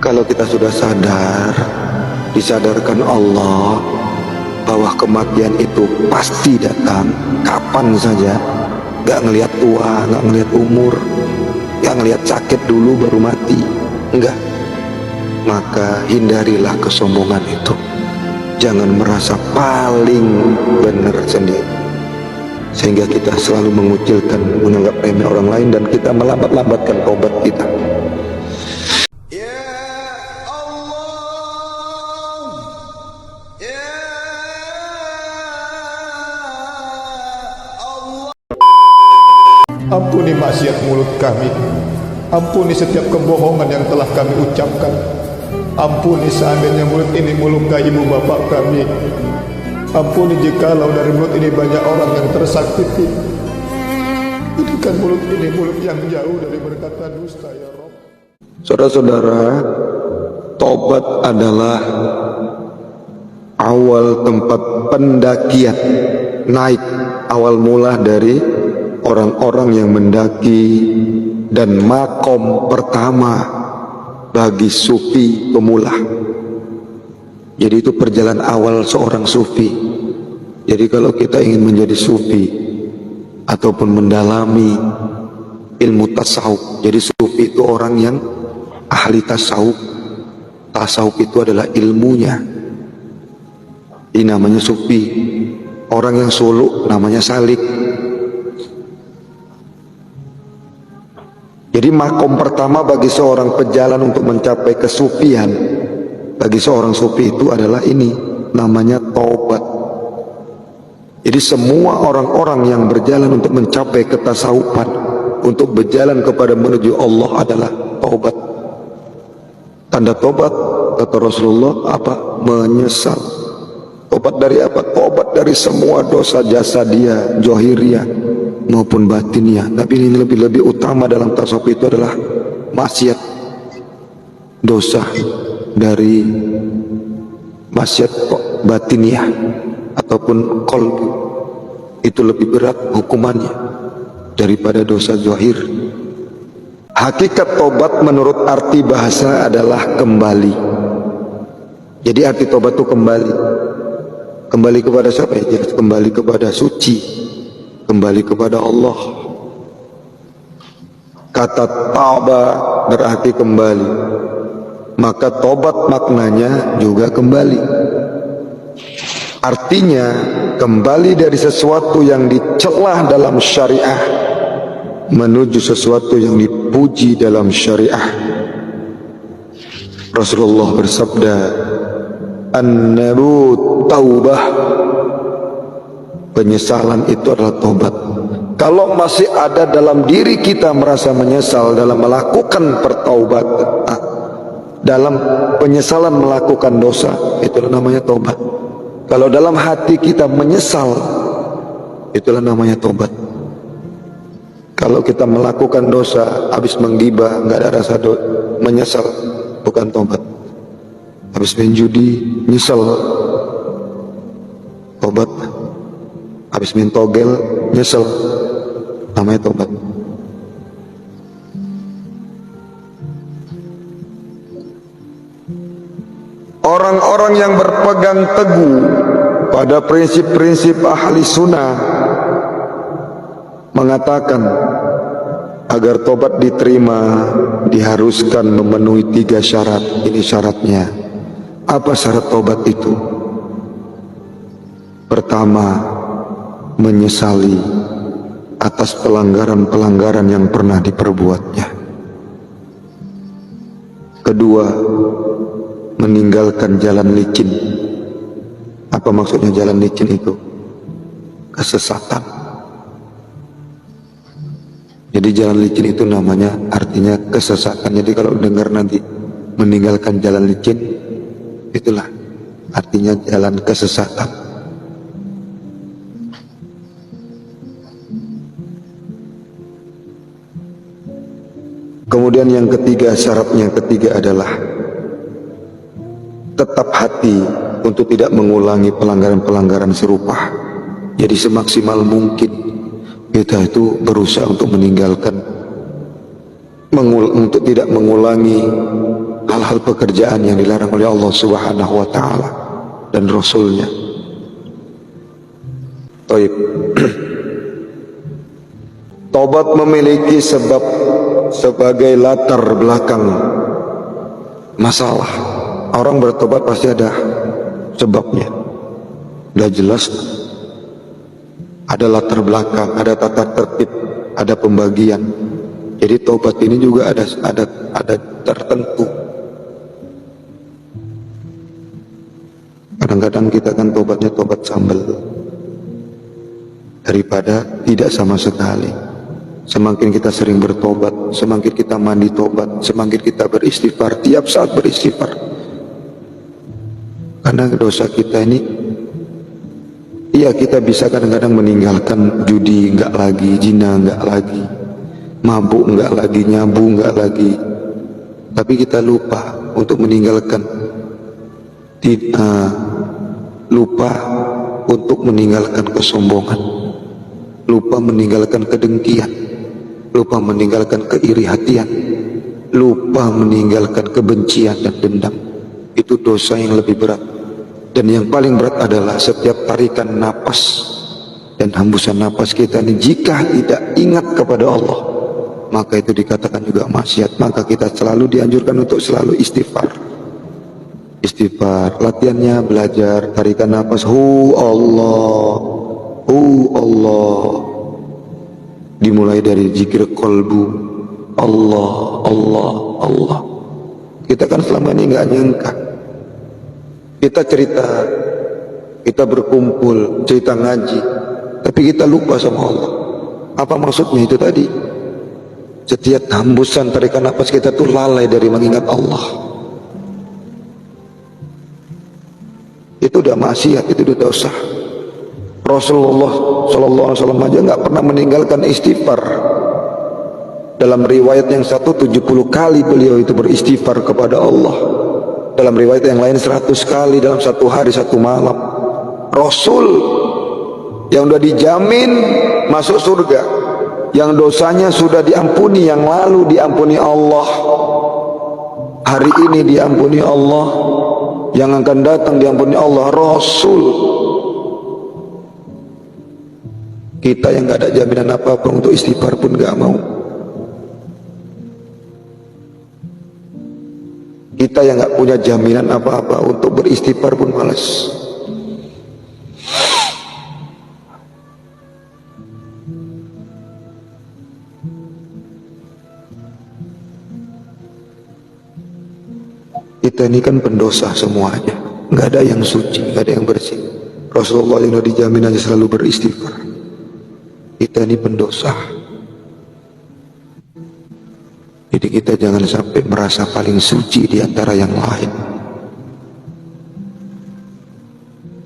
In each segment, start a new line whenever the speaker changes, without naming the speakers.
Kalau kita sudah sadar, disadarkan Allah bahwa kematian itu pasti datang kapan saja, gak ngelihat tua, gak ngelihat umur, gak ngelihat sakit dulu baru mati, enggak. Maka hindarilah kesombongan itu. Jangan merasa paling benar sendiri, sehingga kita selalu mengucilkan, menganggap remeh orang lain, dan kita melambat-lambatkan tobat kita.
Ampuni maksiat mulut kami, ampuni setiap kebohongan yang telah kami ucapkan, ampuni seandainya mulut ini melukai ibu bapak kami, ampuni jikalau dari mulut ini banyak orang yang tersakiti. Jadikan mulut ini mulut yang jauh dari berkata dusta, ya Rabb.
Saudara-saudara, tobat adalah awal tempat pendakian, naik awal mula dari orang-orang yang mendaki, dan makom pertama bagi sufi pemula. Jadi itu perjalanan awal seorang sufi. Jadi kalau kita ingin menjadi sufi ataupun mendalami ilmu tasawuf, jadi sufi itu orang yang ahli tasawuf. Tasawuf itu adalah ilmunya, ini namanya sufi. Orang yang suluk namanya salik. Jadi makom pertama bagi seorang pejalan untuk mencapai kesufian, bagi seorang sufi itu adalah ini, namanya taubat. Jadi semua orang-orang yang berjalan untuk mencapai ketasawufan, untuk berjalan kepada menuju Allah adalah taubat. Tanda taubat kata Rasulullah apa? Menyesal. Taubat dari apa? Taubat dari semua dosa jasadiyah, johiriyah maupun batiniyah. Tapi ini lebih utama dalam tasawuf itu adalah maksiat, dosa dari maksiat batiniyah ataupun qalbi. Itu lebih berat hukumannya daripada dosa zahir. Hakikat tobat menurut arti bahasa adalah kembali. Jadi arti tobat itu kembali. Kembali kepada siapa ya? Kembali kepada suci, kembali kepada Allah. Kata tauba berarti kembali, maka tobat maknanya juga kembali. Artinya kembali dari sesuatu yang dicela dalam syariah menuju sesuatu yang dipuji dalam syariah. Rasulullah bersabda, an-nabu taubah, penyesalan itu adalah tobat. Kalau masih ada dalam diri kita merasa menyesal dalam melakukan pertaubatan, dalam penyesalan melakukan dosa, itulah namanya tobat. Kalau dalam hati kita menyesal, itulah namanya tobat. Kalau kita melakukan dosa, habis menggibah, nggak ada rasa menyesal, bukan tobat. Habis main judi, nyesel, tobat. Habis main togel, nyesel, namanya tobat. Orang-orang yang berpegang teguh pada prinsip-prinsip ahli sunnah mengatakan agar tobat diterima diharuskan memenuhi 3 syarat. Ini syaratnya. Apa syarat tobat itu? Pertama, menyesali atas pelanggaran-pelanggaran yang pernah diperbuatnya. Kedua, meninggalkan jalan licin. Apa maksudnya jalan licin itu? Kesesatan. Jadi jalan licin itu namanya artinya kesesatan. Jadi kalau dengar nanti meninggalkan jalan licin, itulah artinya jalan kesesatan. Kemudian yang ketiga, syaratnya yang ketiga adalah tetap hati untuk tidak mengulangi pelanggaran-pelanggaran serupa. Jadi semaksimal mungkin kita itu berusaha untuk meninggalkan, untuk tidak mengulangi hal-hal pekerjaan yang dilarang oleh Allah Subhanahu wa taala dan Rasulnya. Taib. Tobat memiliki sebab sebagai latar belakang masalah. Orang bertobat pasti ada sebabnya. Udah jelas, ada latar belakang, ada tata tertib, ada pembagian. Jadi tobat ini juga ada tertentu. Kadang-kadang kita kan tobatnya tobat sambal daripada tidak sama sekali. Semakin kita sering bertobat, semakin kita mandi tobat, semakin kita beristighfar, tiap saat beristighfar. Karena dosa kita ini, iya kita bisa kadang-kadang meninggalkan judi enggak lagi, zina enggak lagi, mabuk enggak lagi, nyabu enggak lagi. Tapi kita lupa untuk meninggalkan, lupa untuk meninggalkan kesombongan, lupa meninggalkan kedengkian, lupa meninggalkan keiri hatian, lupa meninggalkan kebencian dan dendam. Itu dosa yang lebih berat. Dan yang paling berat adalah setiap tarikan napas dan hembusan napas kita ini, jika tidak ingat kepada Allah, maka itu dikatakan juga maksiat. Maka kita selalu dianjurkan untuk selalu istighfar. Istighfar, latihannya belajar tarikan napas, hu Allah, dimulai dari zikir qalbu, Allah, Allah, Allah. Kita kan selama ini nggak nyangka. Kita cerita, kita berkumpul, cerita ngaji, tapi kita lupa sama Allah. Apa maksudnya itu tadi? Setiap hembusan tarikan nafas kita tuh lalai dari mengingat Allah. Itu udah maksiat, itu udah dosa. Rasulullah SAW aja nggak pernah meninggalkan istighfar. Dalam riwayat yang satu 70 kali beliau itu beristighfar kepada Allah. Dalam riwayat yang lain 100 kali dalam satu hari satu malam. Rasul yang sudah dijamin masuk surga, yang dosanya sudah diampuni, yang lalu diampuni Allah, hari ini diampuni Allah, yang akan datang diampuni Allah. Rasul kita yang gak ada jaminan apa-apa untuk istighfar pun gak mau. Kita yang gak punya jaminan apa-apa untuk beristighfar pun malas. Kita ini kan pendosa semuanya, gak ada yang suci, gak ada yang bersih. Rasulullah yang udah dijamin aja selalu beristighfar. Kita ini pendosa. Jadi kita jangan sampai merasa paling suci di antara yang lain.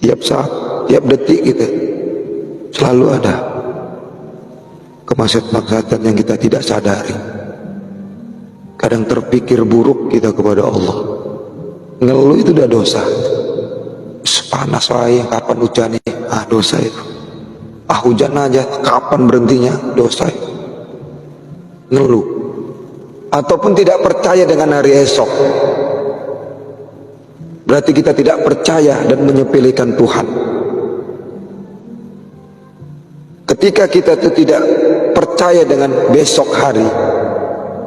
Tiap saat, tiap detik kita selalu ada kemaksiatan-kemaksiatan yang kita tidak sadari. Kadang terpikir buruk kita kepada Allah. Ngeluh itu udah dosa. Panas wae, kapan hujannya? Dosa itu. Hujan aja, kapan berhentinya? Dosa itu. Ngeluh. Ataupun tidak percaya dengan hari esok, berarti kita tidak percaya dan menyepelekan Tuhan. Ketika kita itu tidak percaya dengan besok hari,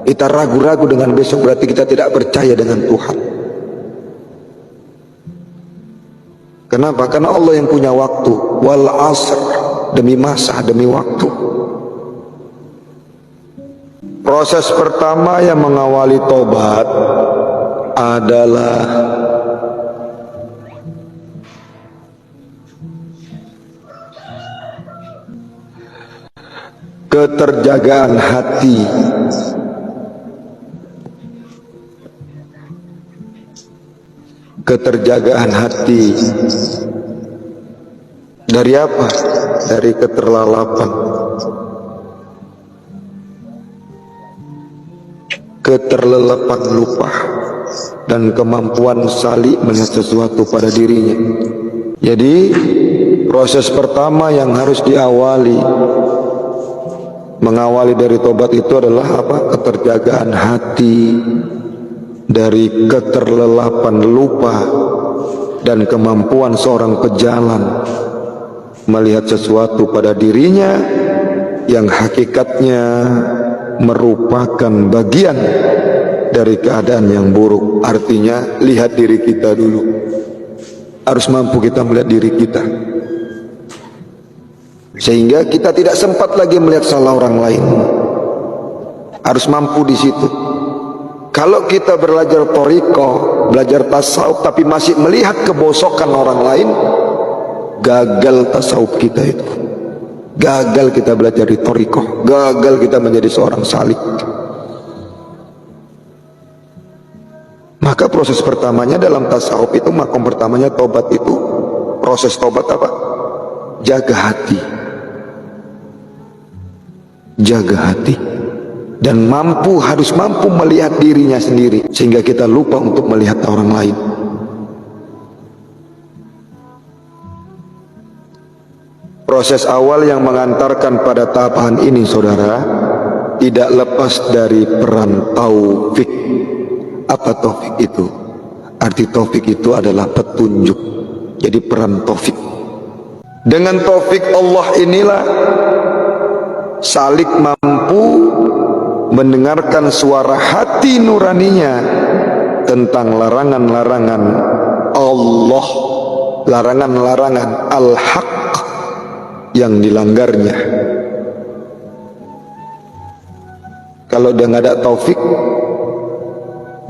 kita ragu-ragu dengan besok, berarti kita tidak percaya dengan Tuhan. Kenapa? Karena Allah yang punya waktu. Wal asr, demi masa, demi waktu. Proses pertama yang mengawali tobat adalah keterjagaan hati. Keterjagaan hati dari apa? Dari keterlalapan, keterlelapan lupa, dan kemampuan salih melihat sesuatu pada dirinya. Jadi proses pertama yang harus diawali, mengawali dari tobat itu adalah apa? Keterjagaan hati. dari keterlelapan lupa dan kemampuan seorang pejalan melihat sesuatu pada dirinya yang hakikatnya merupakan bagian dari keadaan yang buruk. Artinya lihat diri kita dulu. Harus mampu kita melihat diri kita, sehingga kita tidak sempat lagi melihat salah orang lain. Harus mampu di situ. Kalau kita belajar thariqah, belajar tasawuf tapi masih melihat kebosokan orang lain, gagal tasawuf kita itu. Gagal kita belajar di thariqah, gagal kita menjadi seorang salik. Maka proses pertamanya dalam tasawuf itu, makom pertamanya tobat itu, proses tobat apa? Jaga hati. Jaga hati. Dan harus mampu melihat dirinya sendiri, sehingga kita lupa untuk melihat orang lain. Proses awal yang mengantarkan pada tahapan ini, saudara, tidak lepas dari peran taufik. Apa taufik itu? Arti taufik itu adalah petunjuk. Jadi peran taufik. Dengan taufik Allah inilah salik mampu mendengarkan suara hati nuraninya tentang larangan-larangan Allah, larangan-larangan al-haq yang dilanggarnya. Kalau dia nggak ada taufik,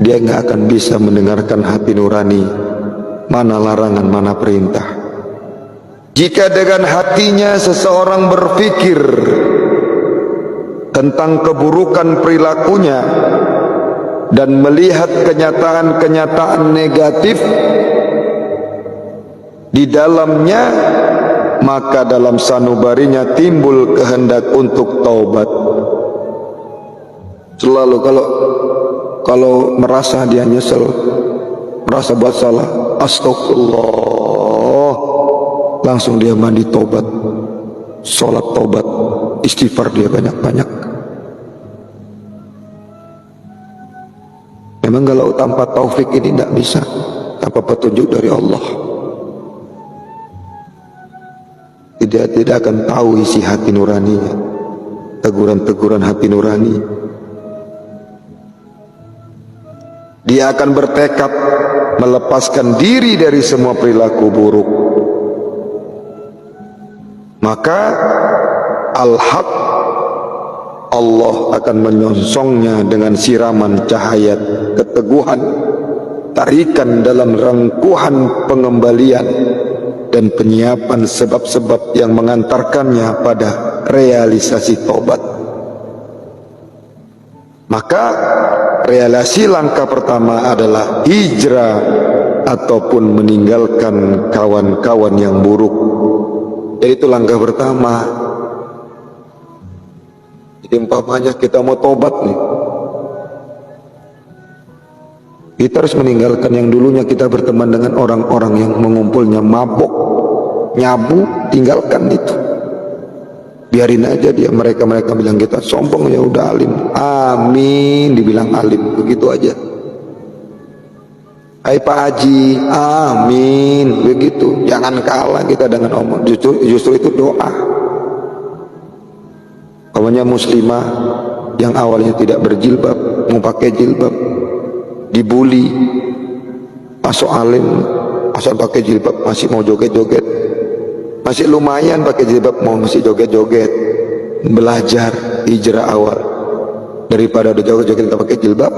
dia nggak akan bisa mendengarkan hati nurani, mana larangan, mana perintah. Jika dengan hatinya seseorang berpikir tentang keburukan perilakunya dan melihat kenyataan-kenyataan negatif di dalamnya, maka dalam sanubarinya timbul kehendak untuk taubat. Selalu kalau merasa dia nyesel, merasa buat salah, astagfirullah, langsung dia mandi taubat, sholat taubat, istighfar dia banyak-banyak. Memang kalau tanpa taufik ini tidak bisa, tanpa petunjuk dari Allah. Tidak akan tahu isi hati nuraninya, teguran-teguran hati nurani. Dia akan bertekad melepaskan diri dari semua perilaku buruk. Maka al-haq, Allah akan menyongsongnya dengan siraman cahaya keteguhan, tarikan dalam rangkuhan pengembalian dan penyiapan sebab-sebab yang mengantarkannya pada realisasi taubat. Maka realisasi langkah pertama adalah hijrah ataupun meninggalkan kawan-kawan yang buruk. Jadi itu langkah pertama. Jadi umpamanya kita mau tobat nih, kita harus meninggalkan yang dulunya kita berteman dengan orang-orang yang mengumpulnya mabok, nyabu, tinggalkan itu. Biarin aja dia, mereka bilang kita sombong, ya udah alim. Amin, dibilang alim, begitu aja. Hai Pak Haji, amin, begitu. Jangan kalah kita dengan omong. Justru itu doa. Awalnya muslimah yang awalnya tidak berjilbab, mau pakai jilbab, dibully, masuk alim, asal pakai jilbab masih mau joget-joget, masih lumayan pakai jilbab mau masih joget-joget. Belajar hijrah awal, daripada ada joget-joget kita pakai jilbab.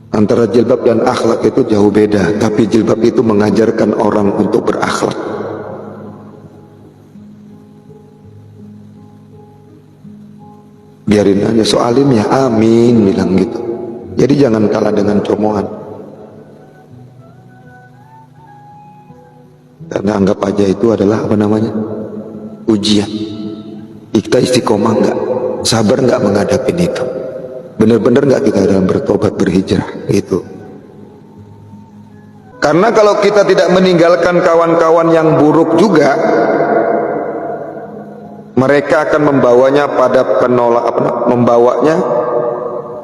Antara jilbab dan akhlak itu jauh beda, tapi jilbab itu mengajarkan orang untuk berakhlak. Biarin aja, soalim ya amin, bilang gitu. Jadi jangan kalah dengan comohan. Karena anggap aja itu adalah apa namanya, ujian. Kita istiqomah nggak, sabar nggak menghadapi itu. Benar-benar nggak kita dalam bertobat, berhijrah gitu. Karena kalau kita tidak meninggalkan kawan-kawan yang buruk juga, Mereka akan membawanya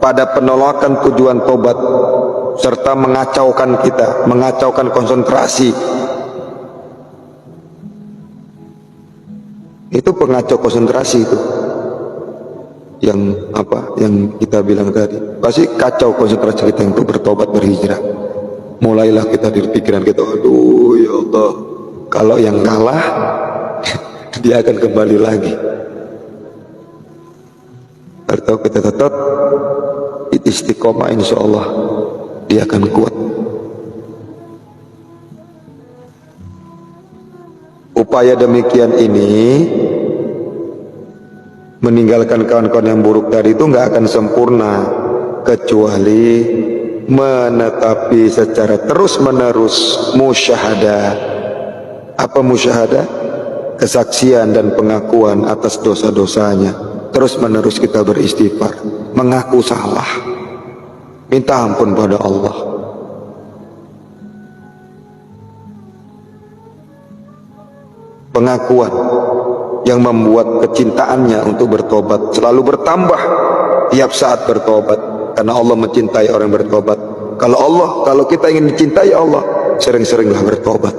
pada penolakan tujuan tobat, serta mengacaukan kita, mengacaukan konsentrasi. Itu pengacau konsentrasi itu. Yang kita bilang tadi, pasti kacau konsentrasi kita untuk bertobat, berhijrah. Mulailah kita di pikiran kita, aduh ya Allah, kalau yang kalah dia akan kembali lagi. Atau kita tetap istiqomah, insya Allah dia akan kuat. Upaya demikian ini meninggalkan kawan-kawan yang buruk tadi itu nggak akan sempurna kecuali menetapi secara terus-menerus musyahadah. Apa musyahadah? Kesaksian dan pengakuan atas dosa-dosanya. Terus-menerus kita beristighfar, mengaku salah, minta ampun pada Allah. Pengakuan yang membuat kecintaannya untuk bertobat selalu bertambah tiap saat bertobat, karena Allah mencintai orang yang bertobat. Kalau kita ingin dicintai Allah, sering-seringlah bertobat.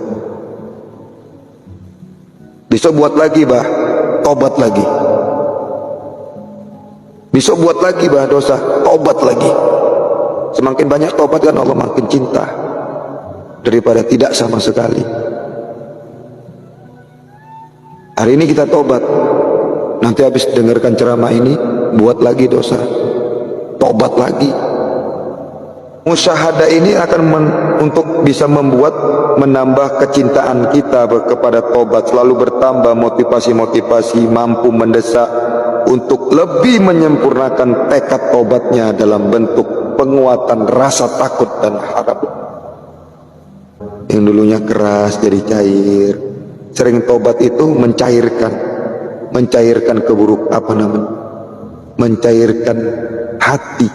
Besok buat lagi tobat lagi. Besok buat lagi dosa, tobat lagi. Semakin banyak tobat kan Allah makin cinta daripada tidak sama sekali. Hari ini kita tobat, nanti habis dengarkan ceramah ini buat lagi dosa, tobat lagi. Musyahadah ini akan untuk bisa menambah kecintaan kita kepada tobat, selalu bertambah motivasi-motivasi, mampu mendesak untuk lebih menyempurnakan tekad tobatnya dalam bentuk penguatan rasa takut dan harap. Yang dulunya keras jadi cair. Sering tobat itu mencairkan mencairkan hati.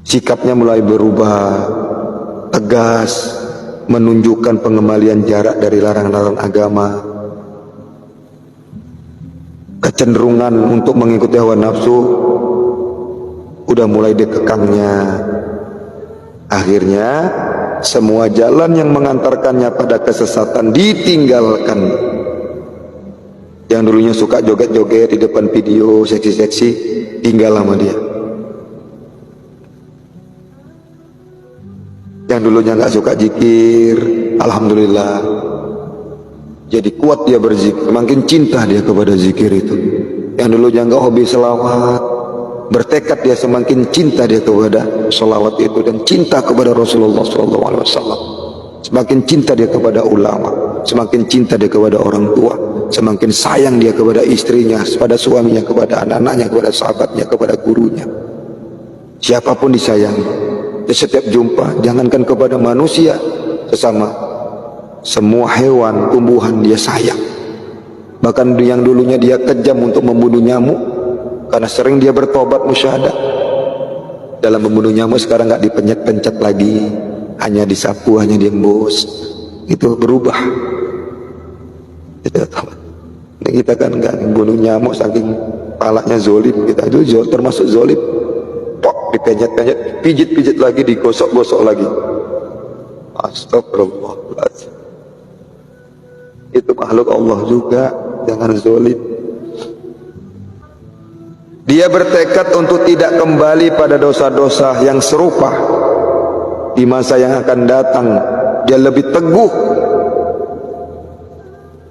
Sikapnya mulai berubah, tegas, menunjukkan pengembalian jarak dari larangan-larangan agama. Kecenderungan untuk mengikuti hawa nafsu udah mulai dikekangnya. Akhirnya semua jalan yang mengantarkannya pada kesesatan ditinggalkan. Yang dulunya suka joget-joget di depan video seksi-seksi, tinggal sama dia. Yang dulunya nggak suka zikir, alhamdulillah jadi kuat dia berzikir, semakin cinta dia kepada zikir itu. Yang dulunya nggak hobi selawat, bertekad dia semakin cinta dia kepada selawat itu dan cinta kepada Rasulullah SAW. Semakin cinta dia kepada ulama, semakin cinta dia kepada orang tua, semakin sayang dia kepada istrinya, kepada suaminya, kepada anak-anaknya, kepada sahabatnya, kepada gurunya. Siapapun disayangi. Di setiap jumpa, jangankan kepada manusia, sesama semua hewan, tumbuhan dia sayang. Bahkan yang dulunya dia kejam untuk membunuh nyamuk, karena sering dia bertobat musyahadah dalam membunuh nyamuk, sekarang nggak dipencet-pencet lagi, hanya disapu, hanya diembus. Itu berubah. Kita kan nggak membunuh nyamuk saking palanya zolim, kita itu termasuk zolim. Pok, dipencet-pencet, pijit-pijit lagi, digosok-gosok lagi. Astagfirullahaladzim. Itu makhluk Allah juga, jangan zolim. Dia bertekad untuk tidak kembali pada dosa-dosa yang serupa di masa yang akan datang. Dia lebih teguh.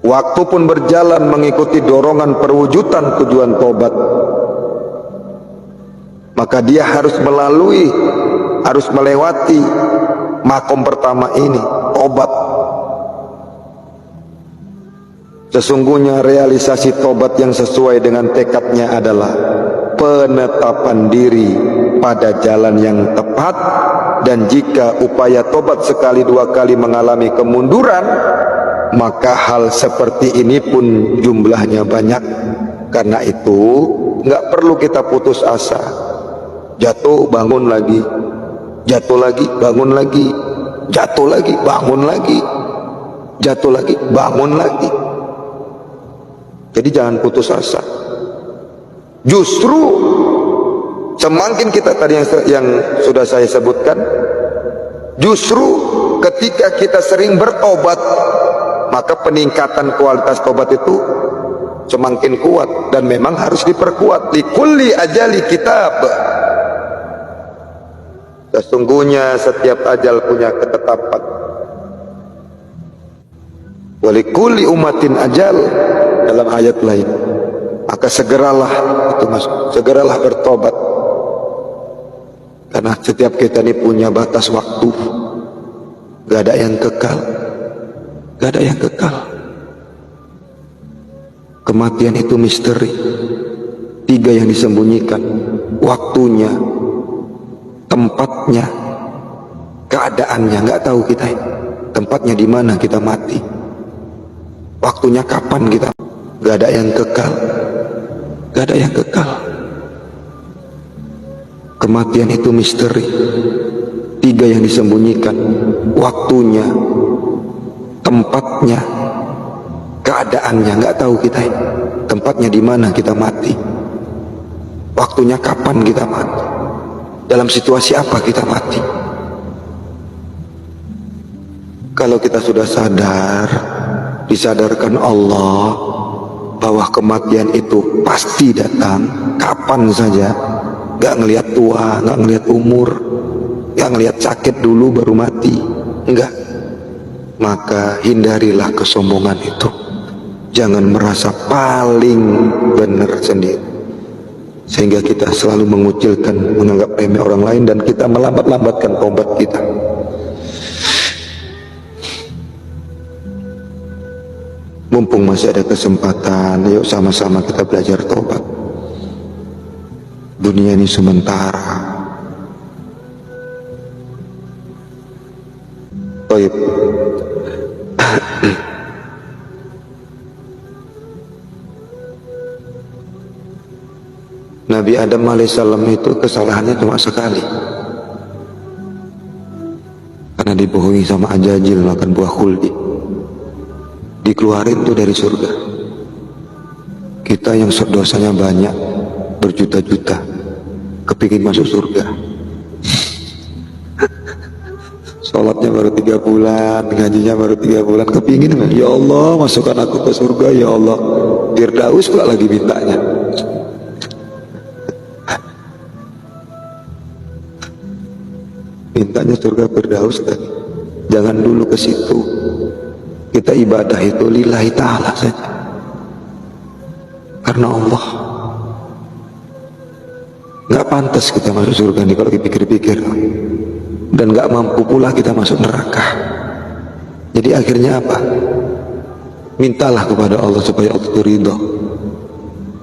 Waktu pun berjalan mengikuti dorongan perwujudan tujuan tobat. Maka dia harus melewati makom pertama ini, tobat. Sesungguhnya realisasi tobat yang sesuai dengan tekadnya adalah penetapan diri pada jalan yang tepat. Dan jika upaya tobat sekali dua kali mengalami kemunduran, maka hal seperti ini pun jumlahnya banyak. Karena itu nggak perlu kita putus asa. Jatuh bangun lagi, jatuh lagi bangun lagi, jatuh lagi bangun lagi. jatuh lagi, bangun lagi. Jadi jangan putus asa. Justru semakin kita tadi yang sudah saya sebutkan, justru ketika kita sering bertobat, maka peningkatan kualitas tobat itu semakin kuat dan memang harus diperkuat. Likulli ajali kitab. Sesungguhnya setiap ajal punya ketetapan. Walikulli umatin ajal dalam ayat lain. Maka segeralah itu masuk, segeralah bertobat. Karena setiap kita ini punya batas waktu. Gak ada yang kekal. Gak ada yang kekal. Kematian itu misteri. 3 yang disembunyikan. Waktunya, tempatnya, keadaannya. Gak tahu kita ini. Tempatnya di mana kita mati. Waktunya kapan kita. Gak ada yang kekal. Gak ada yang kekal. Kematian itu misteri. 3 yang disembunyikan. Waktunya, tempatnya, keadaannya. Nggak tahu kita ini. Tempatnya di mana kita mati. Waktunya kapan kita mati. Dalam situasi apa kita mati. Kalau kita sudah sadar, disadarkan Allah bahwa kematian itu pasti datang kapan saja, gak ngelihat tua, gak ngelihat umur, gak ngelihat sakit dulu baru mati, enggak. Maka hindarilah kesombongan itu. Jangan merasa paling benar sendiri sehingga kita selalu mengucilkan, menganggap remeh orang lain, dan kita melambat-lambatkan tobat kita. Mumpung masih ada kesempatan, yuk sama-sama kita belajar tobat. Dunia ini sementara. Baik. Nabi Adam alaihissalam itu kesalahannya cuma sekali. Karena dibohongi sama Ajajil makan buah khuldi. Dikeluarin tuh dari surga. Kita yang dosanya banyak, berjuta-juta, kepingin masuk surga. Sholatnya baru 3 bulan, gajinya baru 3 bulan, kepingin, ya Allah masukkan aku ke surga, ya Allah. Firdaus pula lagi mintanya. Mintanya surga Firdaus tadi. Jangan dulu ke situ. Kita ibadah itu lillahi ta'ala saja. Karena Allah. Gak pantas kita masuk surga nih kalau dipikir-pikir. Dan gak mampu pula kita masuk neraka. Jadi akhirnya apa? Mintalah kepada Allah supaya Allah itu ridho.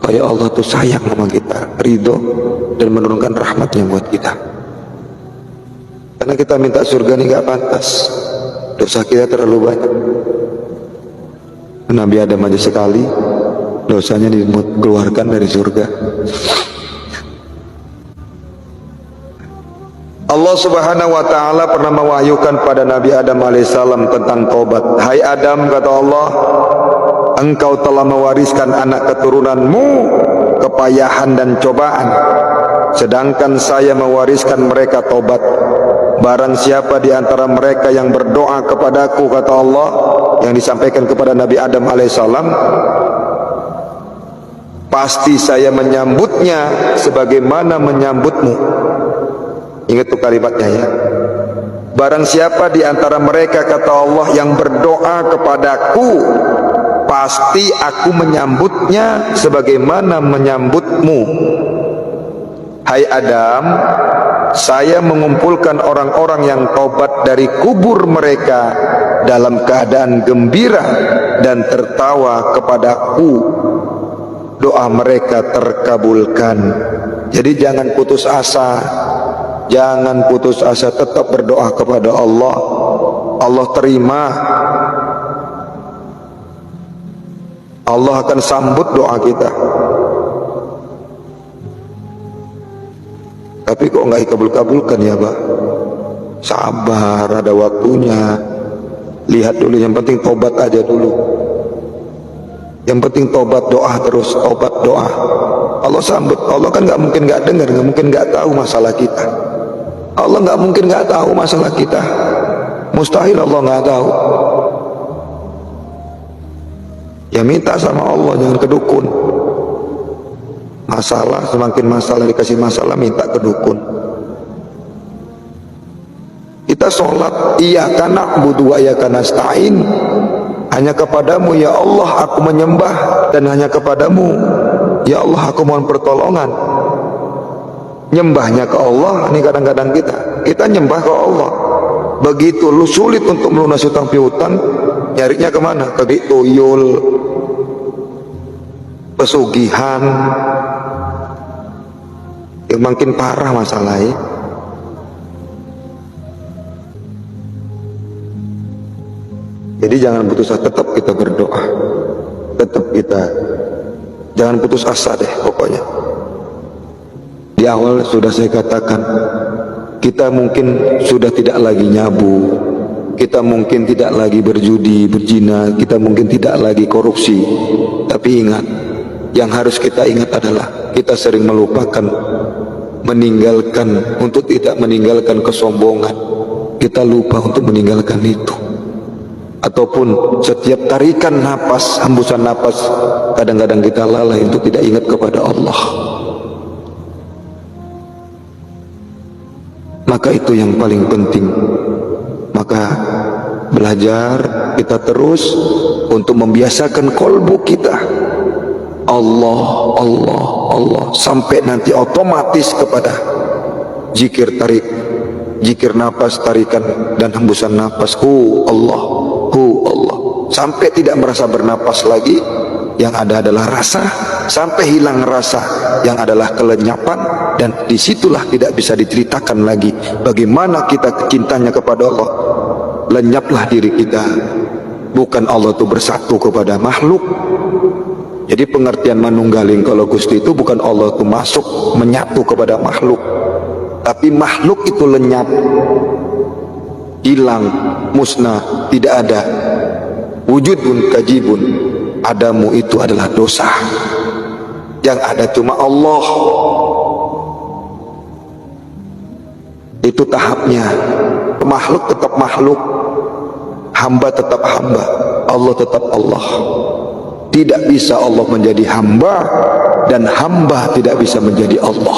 Supaya Allah itu sayang sama kita, ridho, dan menurunkan rahmatnya buat kita. Karena kita minta surga ini gak pantas. Dosa kita terlalu banyak. Nabi Adam aja sekali dosanya dikeluarkan dari surga. Allah subhanahu wa ta'ala pernah mewahyukan pada Nabi Adam alaihissalam tentang tobat. Hai Adam, kata Allah, engkau telah mewariskan anak keturunanmu kepayahan dan cobaan, sedangkan saya mewariskan mereka tobat. Barang siapa di antara mereka yang berdoa kepadaku, kata Allah, yang disampaikan kepada Nabi Adam alaihissalam, pasti saya menyambutnya sebagaimana menyambutmu. Ingat tuh kalimatnya ya. Barang siapa di antara mereka, kata Allah, yang berdoa kepadaku, pasti aku menyambutnya sebagaimana menyambutmu. Hai Adam, saya mengumpulkan orang-orang yang tobat dari kubur mereka dalam keadaan gembira dan tertawa kepadaku. Doa mereka terkabulkan. Jadi jangan putus asa. Jangan putus asa, tetap berdoa kepada Allah. Allah terima. Allah akan sambut doa kita. Tapi kok nggak dikabul-kabulkan ya Pak? Sabar, ada waktunya. Lihat dulu, yang penting tobat aja dulu. Yang penting tobat, doa terus, tobat, doa. Allah sambut. Allah kan nggak mungkin nggak dengar, nggak mungkin nggak tahu masalah kita. Allah nggak mungkin nggak tahu masalah kita. Mustahil Allah nggak tahu. Ya minta sama Allah, jangan ke dukun. Masalah, semakin masalah dikasih masalah, minta ke dukun. Kita sholat, iyyaka na'budu wa iyyaka nasta'in. Hanya kepadamu ya Allah aku menyembah, dan hanya kepadamu ya Allah aku mohon pertolongan. Nyembahnya ke Allah. Ini kadang-kadang kita nyembah ke Allah. Begitu lu sulit untuk melunasi utang piutang, nyarinya kemana? Ke tuyul, pesugihan. Yang makin parah masalahnya. Jadi jangan putus asa, tetap kita berdoa, tetap kita jangan putus asa deh pokoknya. Di awal sudah saya katakan, kita mungkin sudah tidak lagi nyabu, kita mungkin tidak lagi berjudi, berzina, kita mungkin tidak lagi korupsi. Tapi ingat, yang harus kita ingat adalah kita sering melupakan, meninggalkan, untuk tidak meninggalkan kesombongan. Kita lupa untuk meninggalkan itu. Ataupun setiap tarikan napas, hembusan napas, kadang-kadang kita lalai untuk tidak ingat kepada Allah. Maka itu yang paling penting. Maka belajar kita terus untuk membiasakan kolbu kita Allah, Allah, Allah, sampai nanti otomatis kepada zikir tarik, zikir napas, tarikan dan hembusan napas, hu Allah, hu Allah, sampai tidak merasa bernapas lagi. Yang ada adalah rasa, sampai hilang rasa, yang adalah kelenyapan. Dan disitulah tidak bisa diceritakan lagi bagaimana kita cintanya kepada Allah. Lenyaplah diri kita. Bukan Allah itu bersatu kepada makhluk. Jadi pengertian manunggaling kalau Gusti itu bukan Allah itu masuk menyatu kepada makhluk, tapi makhluk itu lenyap, hilang, musnah, tidak ada. Wujudun kajibun, adamu itu adalah dosa. Yang ada cuma Allah. Itu tahapnya. Makhluk tetap makhluk, hamba tetap hamba, Allah tetap Allah. Tidak bisa Allah menjadi hamba, dan hamba tidak bisa menjadi Allah.